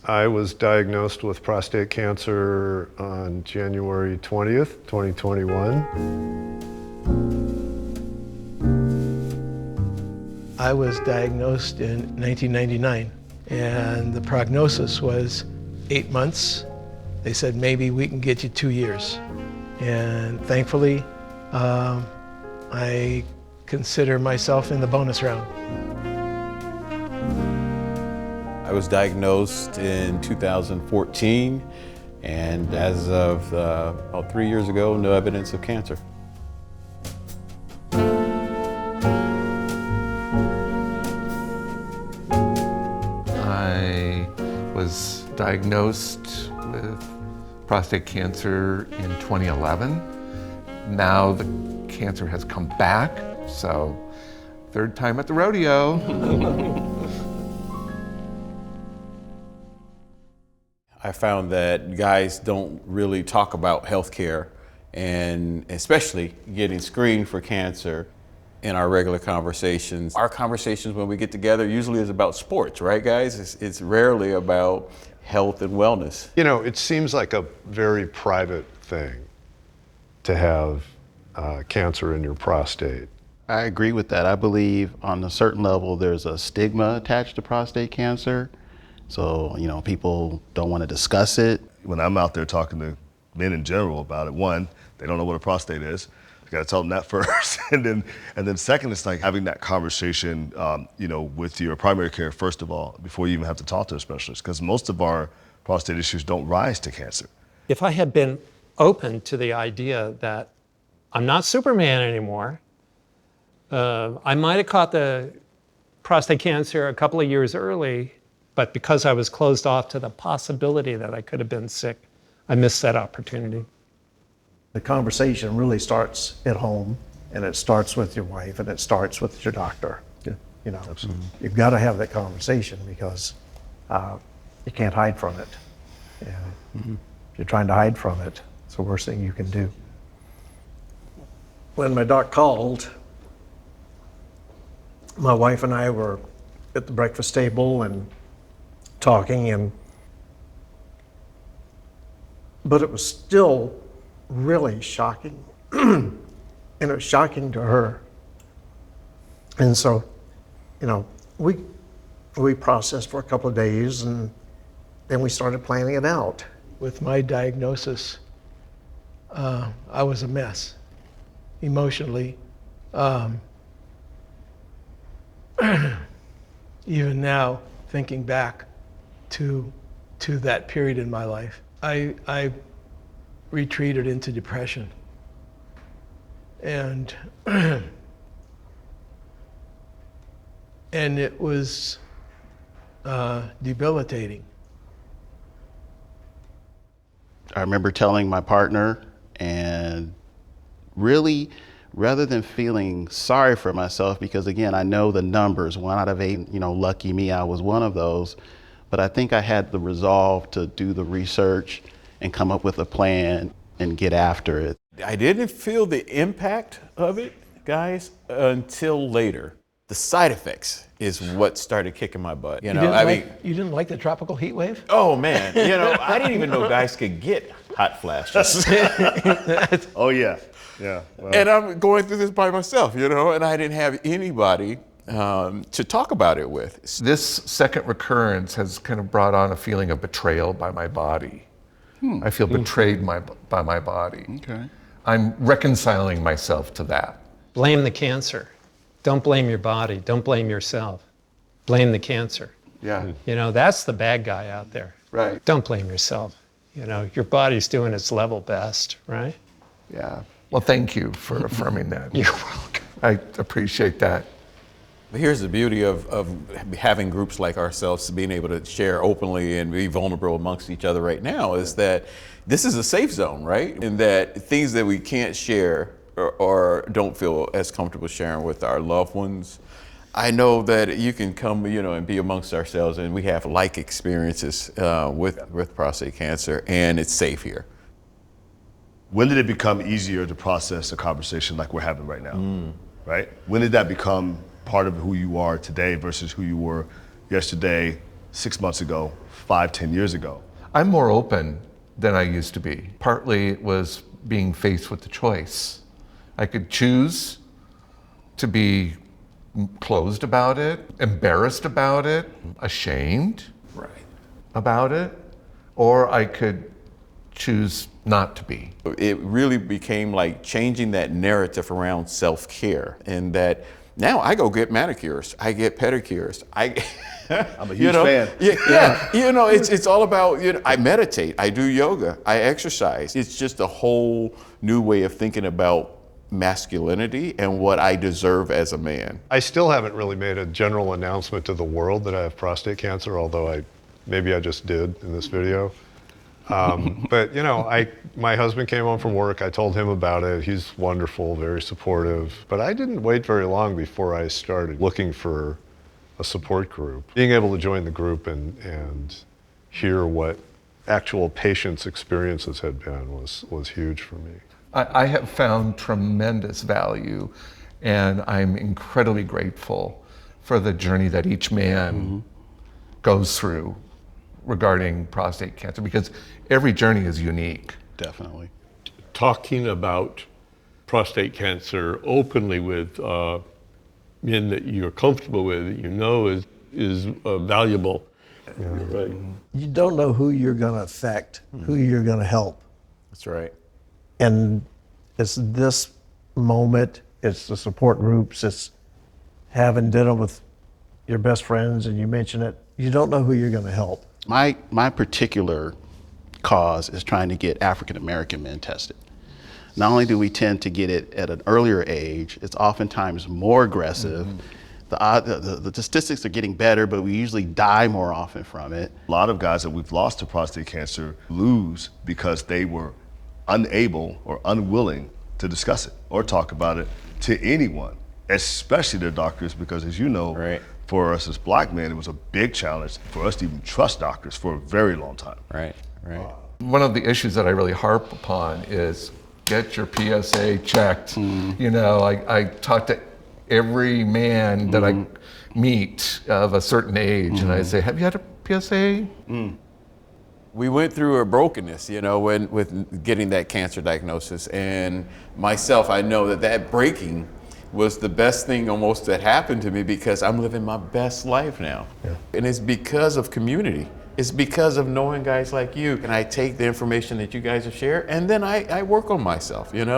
I was diagnosed with prostate cancer on January 20th, 2021. I was diagnosed in 1999, and the prognosis was 8 months. They said, maybe we can get you 2 years. And thankfully, I consider myself in the bonus round. I was diagnosed in 2014, and as of about 3 years ago, no evidence of cancer. I was diagnosed with prostate cancer in 2011. Now the cancer has come back, so third time at the rodeo. I found that guys don't really talk about healthcare, and especially getting screened for cancer in our regular conversations. Our conversations when we get together usually is about sports, right guys? It's rarely about health and wellness. You know, it seems like a very private thing to have cancer in your prostate. I agree with that. I believe on a certain level there's a stigma attached to prostate cancer. So, you know, people don't want to discuss it. When I'm out there talking to men in general about it, one, they don't know what a prostate is. You got to tell them that first. and then second, it's like having that conversation, you know, with your primary care, first of all, before you even have to talk to a specialist, because most of our prostate issues don't rise to cancer. If I had been open to the idea that I'm not Superman anymore, I might have caught the prostate cancer a couple of years early, but because I was closed off to the possibility that I could have been sick, I missed that opportunity. The conversation really starts at home, and it starts with your wife, and it starts with your doctor. Yeah, you know, absolutely. You've got to have that conversation because you can't hide from it. And if you're trying to hide from it, it's the worst thing you can do. When my doc called, my wife and I were at the breakfast table and talking, but it was still really shocking. And it was shocking to her. And so, you know, we processed for a couple of days, and then we started planning it out. With my diagnosis, I was a mess emotionally. Even now, thinking back to that period in my life, I retreated into depression. And and it was debilitating. I remember telling my partner, and really, rather than feeling sorry for myself, because again, I know the numbers, 1 out of 8, you know, lucky me, I was one of those. But I think I had the resolve to do the research and come up with a plan and get after it. I didn't feel the impact of it, guys, until later. The side effects is what started kicking my butt. You know, You didn't like the tropical heat wave? Oh man, you know, I didn't even know guys could get hot flashes. Oh yeah, yeah. Well. And I'm going through this by myself, you know, and I didn't have anybody to talk about it with. This second recurrence has kind of brought on a feeling of betrayal by my body. I feel betrayed by my body. Okay. I'm reconciling myself to that. Blame the cancer. Don't blame your body. Don't blame yourself. Blame the cancer. Yeah. You know, that's the bad guy out there. Right. Don't blame yourself. You know, your body's doing its level best, right? Yeah. Well, thank you for affirming that. You're welcome. I appreciate that. But here's the beauty of having groups like ourselves, being able to share openly and be vulnerable amongst each other right now, is that this is a safe zone, right? And that things that we can't share or don't feel as comfortable sharing with our loved ones, I know that you can come, you know, and be amongst ourselves, and we have like experiences with prostate cancer, and it's safe here. When did it become easier to process a conversation like we're having right now? Right? When did that become part of who you are today versus who you were yesterday, 6 months ago, 5-10 years ago? I'm more open than I used to be. Partly it was being faced with the choice. I could choose to be closed about it, embarrassed about it, ashamed about it, or I could choose not to be. It really became like changing that narrative around self-care, and that now I go get manicures, I get pedicures, I'm a huge fan. Yeah, it's all about, I meditate, I do yoga, I exercise. It's just a whole new way of thinking about masculinity and what I deserve as a man. I still haven't really made a general announcement to the world that I have prostate cancer, although maybe I just did in this video. But my husband came home from work, I told him about it, he's wonderful, very supportive. But I didn't wait very long before I started looking for a support group. Being able to join the group and hear what actual patients' experiences had been was huge for me. I have found tremendous value, and I'm incredibly grateful for the journey that each man goes through regarding prostate cancer, because every journey is unique. Definitely. Talking about prostate cancer openly with men that you're comfortable with, that you know is valuable. Yeah. Right. You don't know who you're going to affect, who you're going to help. That's right. And it's this moment, it's the support groups, it's having dinner with your best friends, and you mention it. You don't know who you're going to help. My particular cause is trying to get African American men tested. Not only do we tend to get it at an earlier age, it's oftentimes more aggressive. The statistics are getting better, but we usually die more often from it. A lot of guys that we've lost to prostate cancer lose because they were unable or unwilling to discuss it or talk about it to anyone, especially their doctors, because as you know, Right. for us as black men, it was a big challenge for us to even trust doctors for a very long time. Right. One of the issues that I really harp upon is get your PSA checked. I talk to every man that I meet of a certain age, and I say, have you had a PSA? We went through a brokenness, with getting that cancer diagnosis. And myself, I know that breaking was the best thing almost that happened to me, because I'm living my best life now. Yeah. And it's because of community. It's because of knowing guys like you. And I take the information that you guys have shared, and then I work on myself, and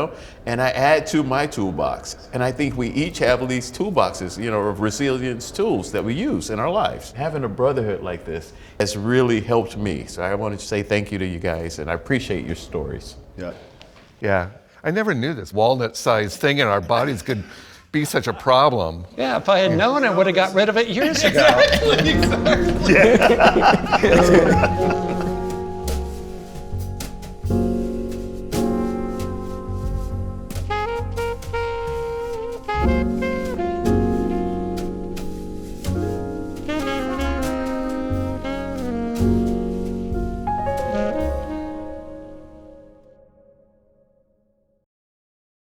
I add to my toolbox. And I think we each have these toolboxes, of resilience tools that we use in our lives. Having a brotherhood like this has really helped me. So I wanted to say thank you to you guys, and I appreciate your stories. Yeah, I never knew this walnut-sized thing in our bodies could be such a problem. Yeah, if I had known, I would have got rid of it years ago. Exactly. Yeah.